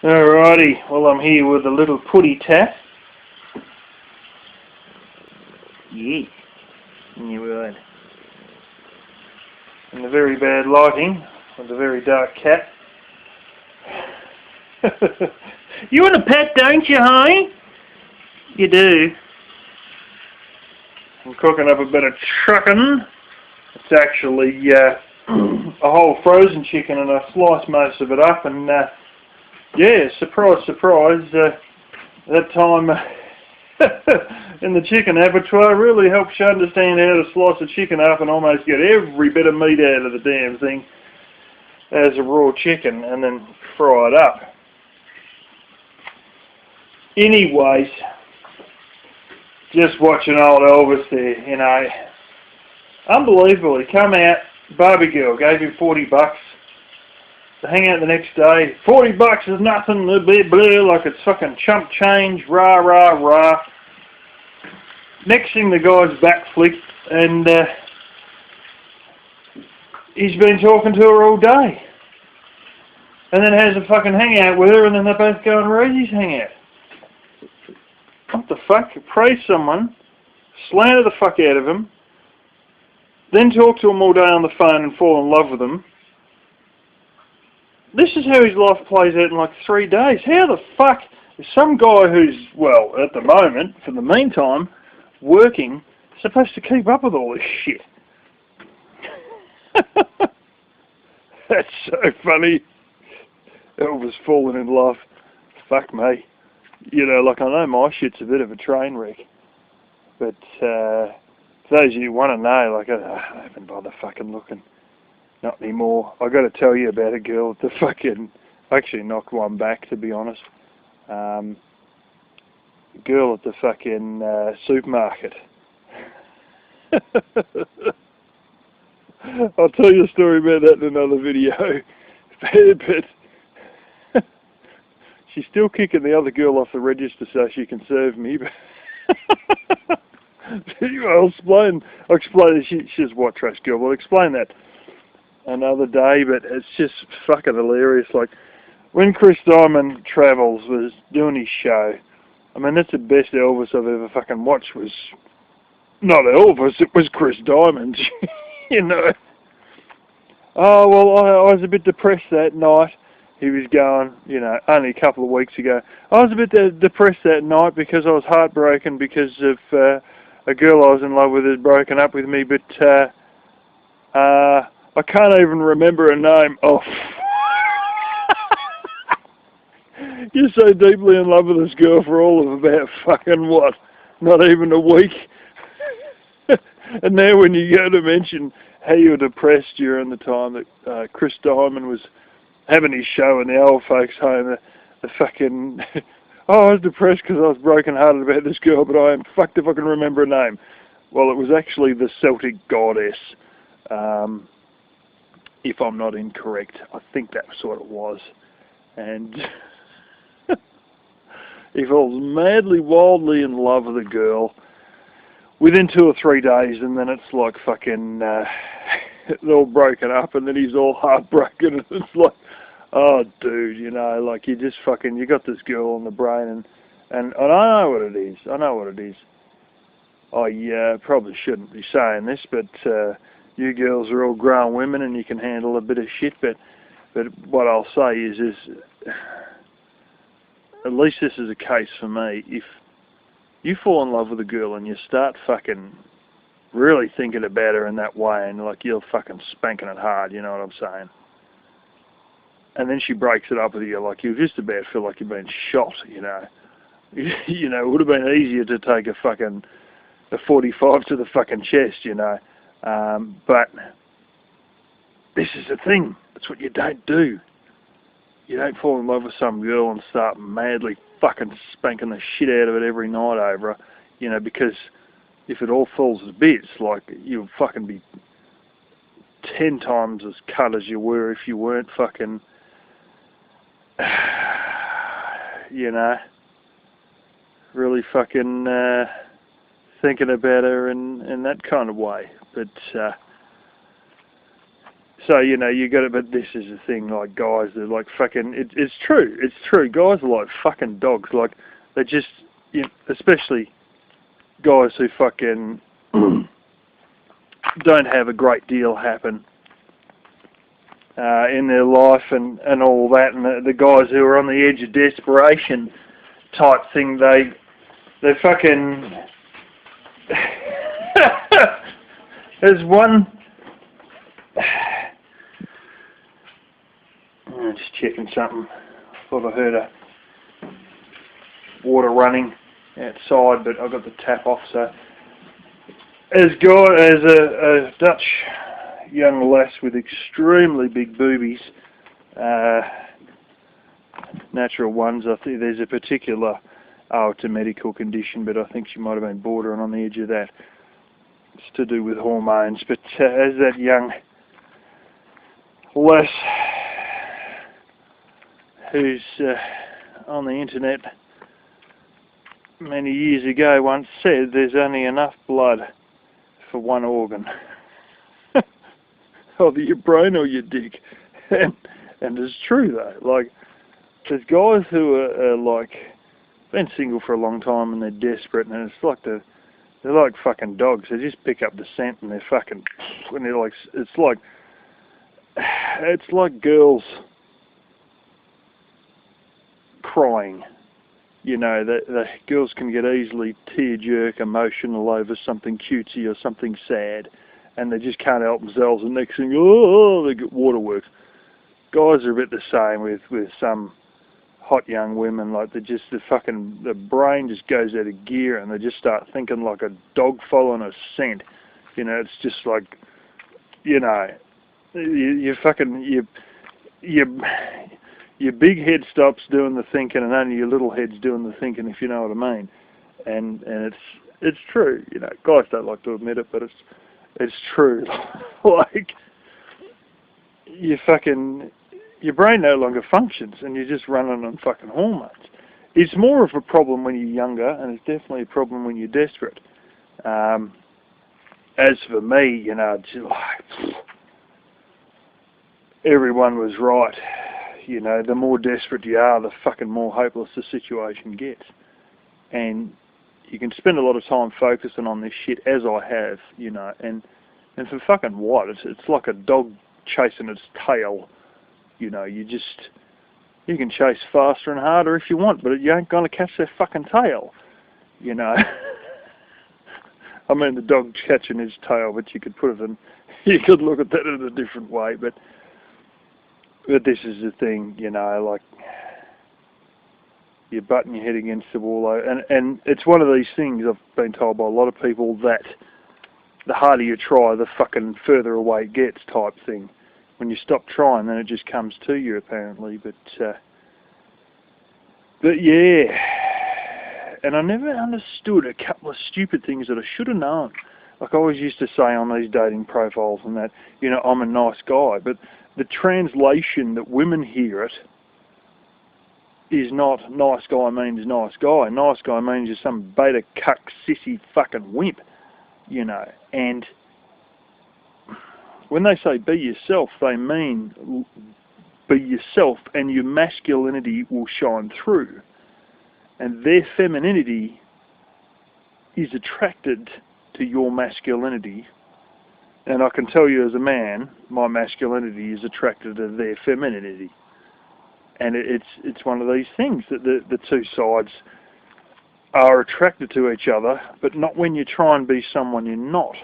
Alrighty, well I'm here with a little putty tap. Yes, you're right. In the very bad lighting, with a very dark cat. You want a pet, don't you, honey? You do. I'm cooking up a bit of chicken. It's actually a whole frozen chicken, and I sliced most of it up, and yeah, surprise, surprise, that time in the chicken abattoir really helps you understand how to slice a chicken up and almost get every bit of meat out of the damn thing as a raw chicken, and then fry it up. Anyways, just watching old Elvis there, you know, unbelievable. He come out, Barbie girl gave him $40 to hang out the next day. $40 is nothing, a bit blue, like it's fucking chump change, rah, rah, rah. Next thing, the guy's back flicked, and he's been talking to her all day. And then has a fucking hangout with her, and then they both go on Rosie's hangout. What the fuck? Praise someone, slander the fuck out of him, then talk to him all day on the phone and fall in love with him. This is how his life plays out in like 3 days. How the fuck is some guy who's, well, at the moment, for the meantime, working, supposed to keep up with all this shit? That's so funny. Elvis falling in love. Fuck me. You know, like, I know my shit's a bit of a train wreck, but for those of you who want to know, like, I don't even bother fucking looking. Not anymore. I got to tell you about a girl at the fucking, actually knocked one back, to be honest. A girl at the fucking supermarket. I'll tell you a story about that in another video. But she's still kicking the other girl off the register so she can serve me. I'll explain. She's what, trash girl? We'll explain that another day, but it's just fucking hilarious. Like, when Chris Diamond Travels was doing his show, I mean, that's the best Elvis I've ever fucking watched. Was not Elvis, it was Chris Diamond. You know. Oh, well, I was a bit depressed that night. He was going, you know, only a couple of weeks ago. I was a bit depressed that night because I was heartbroken because of a girl I was in love with had broken up with me, but I can't even remember her name. Oh, you're so deeply in love with this girl for all of about fucking what? Not even a week. And now when you go to mention how you were depressed during the time that Chris Diamond was having his show in the old folks' home, the fucking... Oh, I was depressed because I was broken-hearted about this girl, but I am fucked if I can remember her name. Well, it was actually the Celtic goddess. If I'm not incorrect, I think that's what it was. And he falls madly, wildly in love with a girl within 2 or 3 days, and then it's like fucking, they're all broken up, and then he's all heartbroken, and it's like, oh, dude, you know, like, you just fucking, you got this girl on the brain, and I know what it is. I know what it is. I probably shouldn't be saying this, but you girls are all grown women, and you can handle a bit of shit, but what I'll say is at least this is a case for me. If you fall in love with a girl and you start fucking really thinking about her in that way, and like you're fucking spanking it hard, you know what I'm saying? And then she breaks it up with you, like you just about feel like you've been shot, you know. You know, it would have been easier to take a 45 to the fucking chest, you know. But this is the thing. That's what you don't do. You don't fall in love with some girl and start madly fucking spanking the shit out of it every night over her, you know, because if it all falls to bits, like, you'll fucking be 10 times as cut as you were if you weren't fucking, you know, really fucking thinking about her in that kind of way. But so so, you know, you got it, but this is the thing, like, guys, they're like fucking, it's true, guys are like fucking dogs, like, they just, you know, especially guys who fucking don't have a great deal happen in their life and all that, and the guys who are on the edge of desperation type thing, they fucking, there's one, I'm just checking something. I thought I heard a water running outside, but I got the tap off. So, as a Dutch young lass with extremely big boobies, natural ones. I think there's a particular, it's a medical condition, but I think she might have been bordering on the edge of that. It's to do with hormones. But as that young lass who's on the internet many years ago once said, there's only enough blood for one organ. Either your brain or your dick. And it's true though. Like, there's guys who are like, been single for a long time and they're desperate, and it's like they're like fucking dogs. They just pick up the scent and they're fucking, and they're like, it's like girls crying. You know, the girls can get easily tear-jerk emotional over something cutesy or something sad, and they just can't help themselves, and next thing, they get waterworks. Guys are a bit the same with some hot young women. Like, the brain just goes out of gear, and they just start thinking like a dog following a scent. You know, it's just like, you know, your big head stops doing the thinking, and only your little head's doing the thinking, if you know what I mean. And it's true. You know, guys don't like to admit it, but it's true. Like, your brain no longer functions, and you're just running on fucking hormones. It's more of a problem when you're younger, and it's definitely a problem when you're desperate. As for me, you know, just like, everyone was right. You know, the more desperate you are, the fucking more hopeless the situation gets. And you can spend a lot of time focusing on this shit, as I have, you know, and for fucking what? It's like a dog chasing its tail. You know, you can chase faster and harder if you want, but you ain't gonna catch their fucking tail. You know. I mean, the dog catching his tail, but you could look at that in a different way, but this is the thing, you know, like, you're butting your head against the wall, and it's one of these things I've been told by a lot of people, that the harder you try, the fucking further away it gets, type thing. When you stop trying, then it just comes to you, apparently. But yeah, and I never understood a couple of stupid things that I should have known. Like, I always used to say on these dating profiles and that, you know, I'm a nice guy, but the translation that women hear it is not nice guy means nice guy. Nice guy means you're some beta cuck sissy fucking wimp, you know. And when they say be yourself, they mean be yourself, and your masculinity will shine through. And their femininity is attracted to your masculinity. And I can tell you, as a man, my masculinity is attracted to their femininity. And it's one of these things that the two sides are attracted to each other, but not when you try and be someone you're not.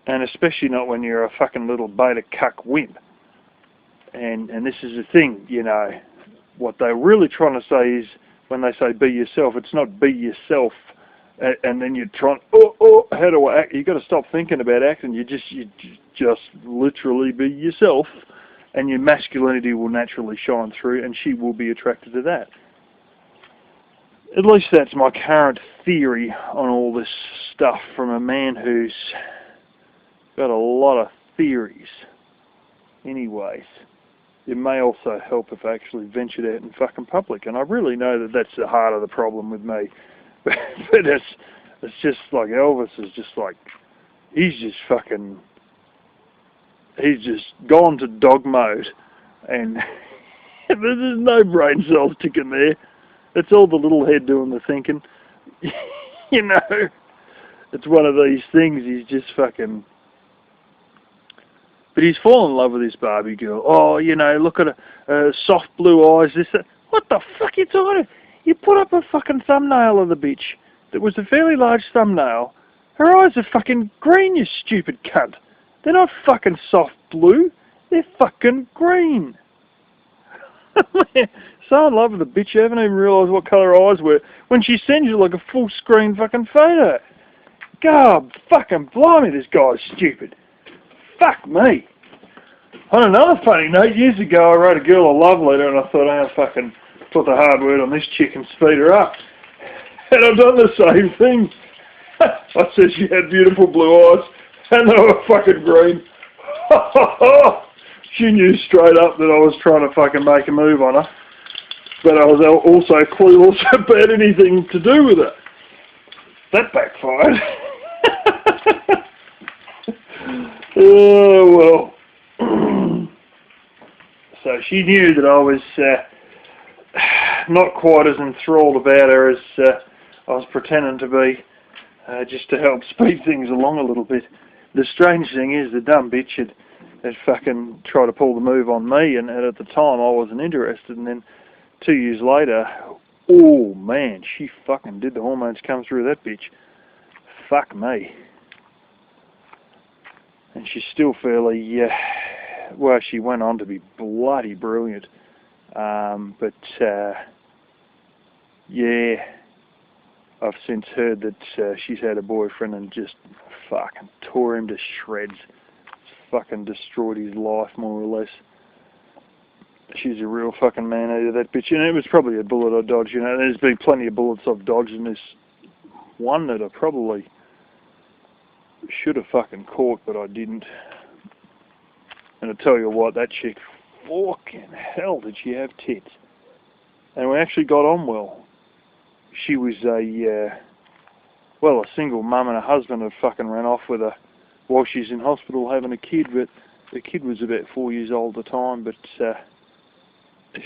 And especially not when you're a fucking little beta cuck wimp. And this is the thing, you know, what they're really trying to say is, when they say be yourself, it's not be yourself and then you're trying, how do I act? You've got to stop thinking about acting. You just literally be yourself, and your masculinity will naturally shine through, and she will be attracted to that. At least that's my current theory on all this stuff, from a man who's got a lot of theories. Anyways, it may also help if I actually ventured out in fucking public, and I really know that that's the heart of the problem with me. But it's just like Elvis is just like, he's just fucking, he's just gone to dog mode, and there's no brain cells ticking there. It's all the little head doing the thinking. You know, it's one of these things. He's just fucking. But he's fallen in love with this Barbie girl. Oh, you know, look at her soft blue eyes. This, that. What the fuck are you talking about? You put up a fucking thumbnail of the bitch. That was a fairly large thumbnail. Her eyes are fucking green, you stupid cunt. They're not fucking soft blue. They're fucking green. So in love with the bitch, you haven't even realised what colour her eyes were when she sends you like a full screen fucking photo. God fucking blimey, this guy's stupid. Fuck me. On another funny note, years ago I wrote a girl a love letter and I thought I'd fucking put the hard word on this chick and speed her up. And I've done the same thing. I said she had beautiful blue eyes and they were fucking green. She knew straight up that I was trying to fucking make a move on her. But I was also clueless about anything to do with it. That backfired. Oh, well. So she knew that I was not quite as enthralled about her as I was pretending to be, just to help speed things along a little bit. The strange thing is the dumb bitch had fucking tried to pull the move on me, and at the time I wasn't interested, and then 2 years later, oh man, she fucking did the hormones come through that bitch. Fuck me. And she's still fairly, well, she went on to be bloody brilliant. But yeah, I've since heard that she's had a boyfriend and just fucking tore him to shreds. Fucking destroyed his life, more or less. She's a real fucking man-eater, that bitch. And it was probably a bullet I dodged, you know. There's been plenty of bullets I've dodged, and this one that I probably should have fucking caught, but I didn't. And I tell you what, that chick, fucking hell, did she have tits. And we actually got on well. She was a single mum, and her husband had fucking ran off with her while she's in hospital having a kid, but the kid was about 4 years old at the time, but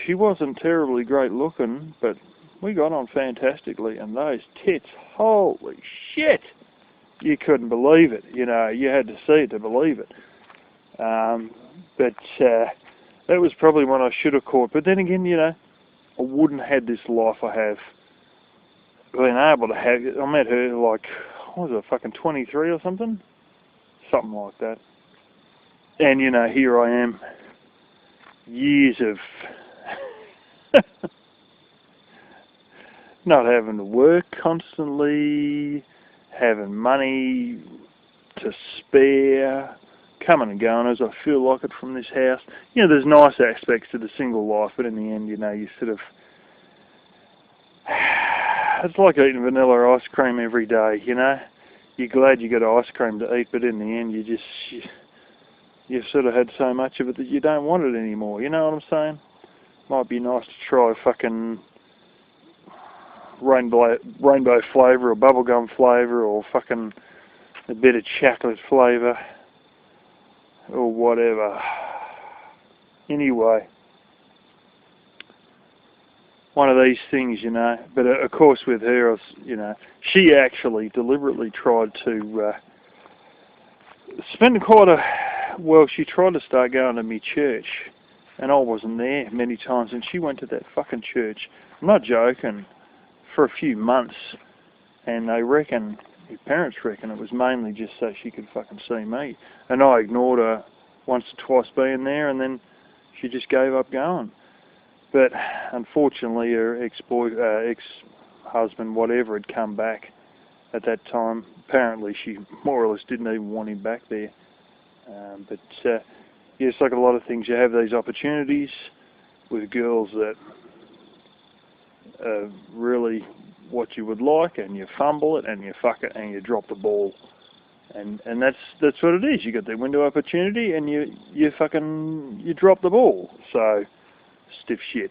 she wasn't terribly great looking, but we got on fantastically, and those tits, holy shit! You couldn't believe it, you know, you had to see it to believe it. But that was probably one I should have caught, but then again, you know, I wouldn't have had this life I have been able to have. I met her like, what was it, fucking 23 or something? Something like that. And, you know, here I am, years of not having to work constantly, having money to spare, coming and going as I feel like it from this house. You know, there's nice aspects to the single life, but in the end, you know, you sort of, it's like eating vanilla ice cream every day, you know. You're glad you got ice cream to eat, but in the end, you've sort of had so much of it that you don't want it anymore. You know what I'm saying? Might be nice to try fucking rainbow flavour or bubblegum flavour or fucking a bit of chocolate flavour or whatever. Anyway, one of these things, you know. But of course with her, I was, you know, she actually deliberately tried to spend quite a, well, she tried to start going to me church, and I wasn't there many times, and she went to that fucking church, I'm not joking, for a few months, and they reckon, her parents reckon it was mainly just so she could fucking see me, and I ignored her once or twice being there, and then she just gave up going. But unfortunately, her ex-husband, whatever, had come back at that time. Apparently, she more or less didn't even want him back there. But yeah, it's like a lot of things. You have these opportunities with girls that are really what you would like, and you fumble it, and you fuck it, and you drop the ball. And that's what it is. You got the window opportunity, and you drop the ball. So stiff shit.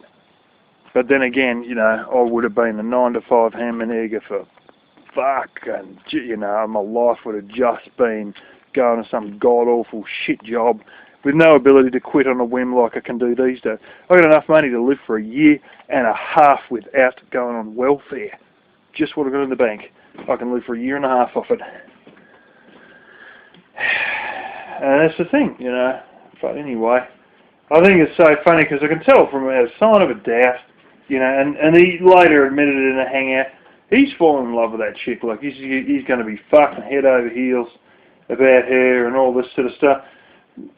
But then again, you know, I would have been a 9-to-5 ham and egger for fucking, you know, my life would have just been going to some god-awful shit job with no ability to quit on a whim like I can do these days. I've got enough money to live for a year and a half without going on welfare. Just what I've got in the bank. I can live for a year and a half off it. And that's the thing, you know. But anyway, I think it's so funny because I can tell from a sign of a doubt, you know, and he later admitted it in a hangout, he's fallen in love with that chick. Like, he's going to be fucking head over heels about her and all this sort of stuff,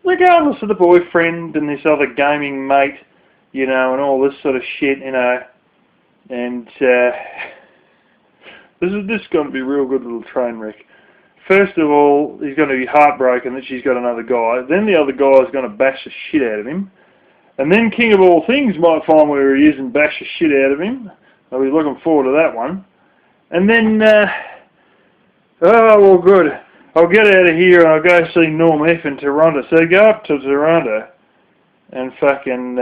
regardless of the boyfriend and this other gaming mate, you know, and all this sort of shit, you know. And this is going to be a real good little train wreck. First of all, he's going to be heartbroken that she's got another guy. Then the other guy is going to bash the shit out of him. And then King of All Things might find where he is and bash the shit out of him. I'll be looking forward to that one. And then, oh, well, good. I'll get out of here and I'll go see Norm F in Toronto. So go up to Toronto and fucking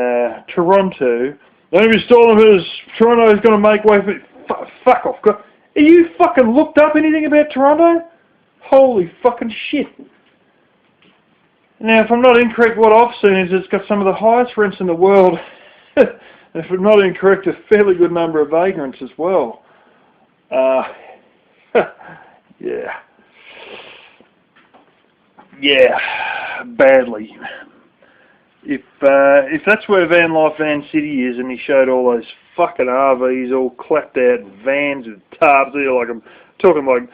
Toronto. Don't be stalling because Toronto's going to make way for... Fuck off. Are you fucking looked up anything about Toronto? Holy fucking shit. Now, if I'm not incorrect, what I've seen is it's got some of the highest rents in the world. And if I'm not incorrect, a fairly good number of vagrants as well. Yeah. Yeah, badly. If that's where Van Life Van City is, and he showed all those fucking RVs all clapped out vans with tarps, like I'm talking like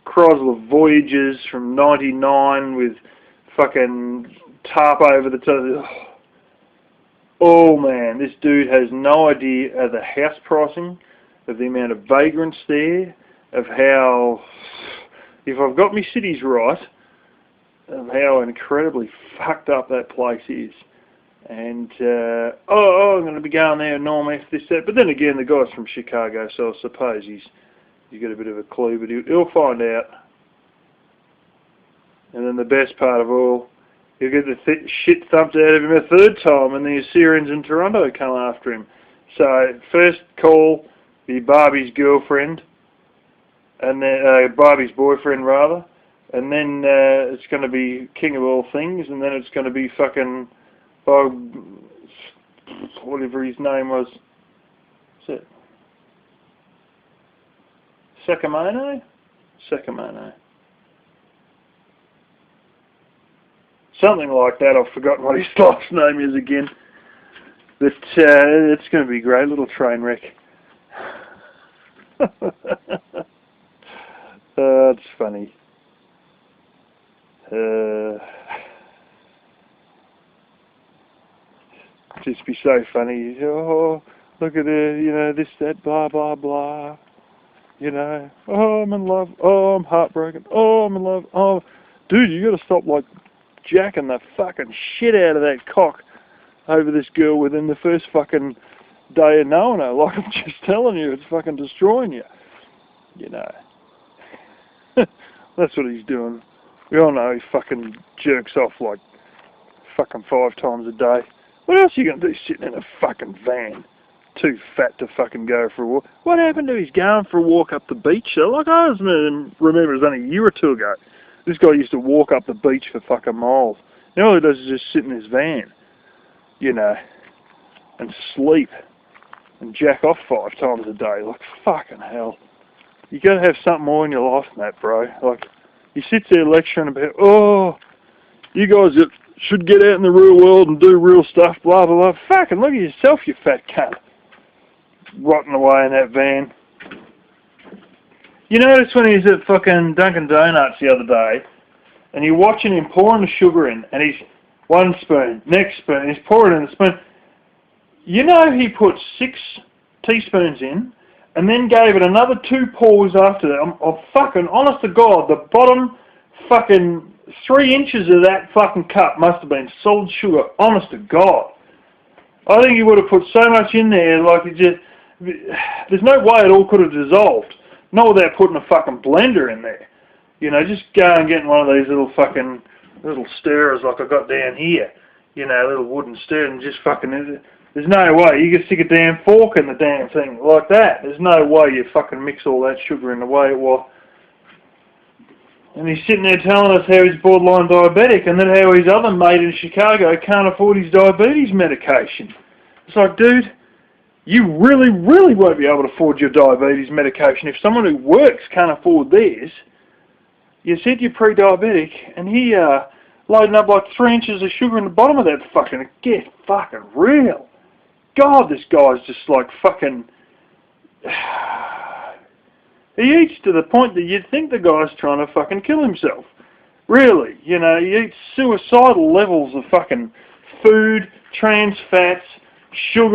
Chrysler Voyagers from '99 with fucking tarp over the top. Oh man, this dude has no idea of the house pricing, of the amount of vagrants there, of how, if I've got my cities right, of how incredibly fucked up that place is. And, I'm going to be going there, Norm F, this, that. But then again, the guy's from Chicago, so I suppose he's got a bit of a clue, but he'll find out. And then the best part of all, he'll get the shit thumped out of him a third time, and the Assyrians in Toronto come after him. So, first call, be Barbie's girlfriend, and then Barbie's boyfriend, rather. And then it's going to be King of All Things, and then it's going to be fucking Bob, whatever his name was. Is it Sacamano? Sacamano. Something like that. I've forgotten what his last name is again. But it's going to be a great little train wreck. It's funny. Just be so funny. Oh, look at it, you know, this, that, blah, blah, blah. You know, oh, I'm in love. Oh, I'm heartbroken. Oh, I'm in love. Oh, dude, you got to stop, like, jacking the fucking shit out of that cock over this girl within the first fucking day of knowing her. Like, I'm just telling you, it's fucking destroying you. You know. That's what he's doing. We all know he fucking jerks off like fucking 5 times a day. What else are you going to do sitting in a fucking van? Too fat to fucking go for a walk. What happened to his going for a walk up the beach? Like, I remember it was only a year or two ago. This guy used to walk up the beach for fucking miles. Now all he does is just sit in his van, you know, and sleep and jack off 5 times a day. Like, fucking hell. You got to have something more in your life than that, bro. Like, he sits there lecturing about, oh, you guys should get out in the real world and do real stuff, blah, blah, blah. Fucking look at yourself, you fat cunt. Rotting away in that van. You notice when he's at fucking Dunkin' Donuts the other day, and you're watching him pouring the sugar in, and he's 1 spoon, next spoon, he's pouring in the spoon. You know he put 6 teaspoons in, and then gave it another 2 pours after that. I'm fucking, honest to God, the bottom fucking 3 inches of that fucking cup must have been solid sugar, honest to God. I think he would have put so much in there, like it just, there's no way it all could have dissolved. Not without putting a fucking blender in there. You know, just go and get one of these little fucking, little stirrers like I got down here. You know, little wooden stirrer and just fucking, there's no way. You can stick a damn fork in the damn thing like that. There's no way you fucking mix all that sugar in the way it was. And he's sitting there telling us how he's borderline diabetic and then how his other mate in Chicago can't afford his diabetes medication. It's like, dude, you really, really won't be able to afford your diabetes medication. If someone who works can't afford theirs, you said you're pre-diabetic, and he loading up like 3 inches of sugar in the bottom of that fucking... Get fucking real. God, this guy's just like fucking... He eats to the point that you'd think the guy's trying to fucking kill himself. Really, you know, he eats suicidal levels of fucking food, trans fats, sugar.